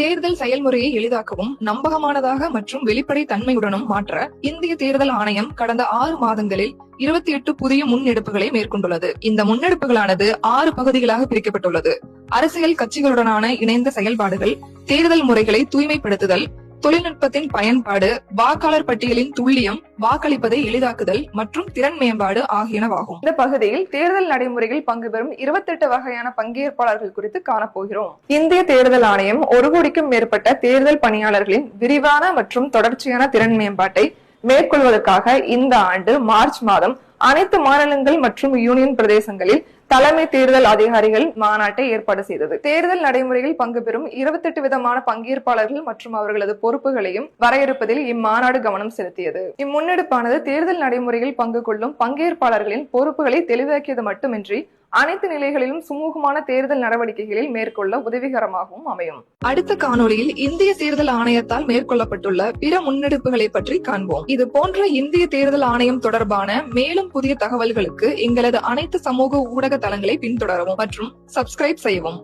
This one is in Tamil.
தேர்தல் செயல்முறையை எளிதாக்கவும் நம்பகமானதாக மற்றும் வெளிப்படை தன்மையுடனும் மாற்ற இந்திய தேர்தல் ஆணையம் கடந்த 6 மாதங்களில் 28 புதிய முன்னெடுப்புகளை மேற்கொண்டுள்ளது. இந்த முன்னெடுப்புகளானது 6 பகுதிகளாக பிரிக்கப்பட்டுள்ளது. அரசியல் கட்சிகளுடனான இணைந்த செயல்பாடுகள், தேர்தல் முறைகளை தூய்மைப்படுத்துதல், தொழில்நுட்பத்தின் பயன்பாடு, வாக்காளர் பட்டியலின் துல்லியம், வாக்களிப்பதை எளிதாக்குதல் மற்றும் திறன் மேம்பாடு ஆகியனவாகும். இந்த பகுதியில் தேர்தல் நடைமுறையில் பங்கு பெறும் 28 வகையான பங்கேற்பாளர்கள் குறித்து காணப்போகிறோம். இந்திய தேர்தல் ஆணையம் 1 கோடிக்கும் மேற்பட்ட தேர்தல் பணியாளர்களின் விரிவான மற்றும் தொடர்ச்சியான திறன் மேம்பாட்டை மேற்கொள்வதற்காக இந்த ஆண்டு மார்ச் மாதம் அனைத்து மாநிலங்கள் மற்றும் யூனியன் பிரதேசங்களில் தலைமை தேர்தல் அதிகாரிகள் மாநாட்டை ஏற்பாடு செய்தது. தேர்தல் நடைமுறையில் பங்கு பெறும் 28 விதமான பங்கேற்பாளர்கள் மற்றும் அவர்களது பொறுப்புகளையும் வரையறுப்பதில் இம்மாநாடு கவனம் செலுத்தியது. இம்முன்னெடுப்பானது தேர்தல் நடைமுறையில் பங்கு கொள்ளும் பங்கேற்பாளர்களின் பொறுப்புகளை தெளிவாக்கியது மட்டுமின்றி அனைத்து நிலைகளிலும் சுமூகமான தேர்தல் நடவடிக்கைகளில் மேற்கொள்ள உதவிகரமாகவும் அமையும். அடுத்த காணொளியில் இந்திய தேர்தல் ஆணையத்தால் மேற்கொள்ளப்பட்டுள்ள பிற முன்னெடுப்புகளை பற்றி காண்போம். இது போன்ற இந்திய தேர்தல் ஆணையம் தொடர்பான மேலும் புதிய தகவல்களுக்கு எங்களது அனைத்து சமூக ஊடக தளங்களை பின்தொடரவும் மற்றும் சப்ஸ்கிரைப் செய்யவும்.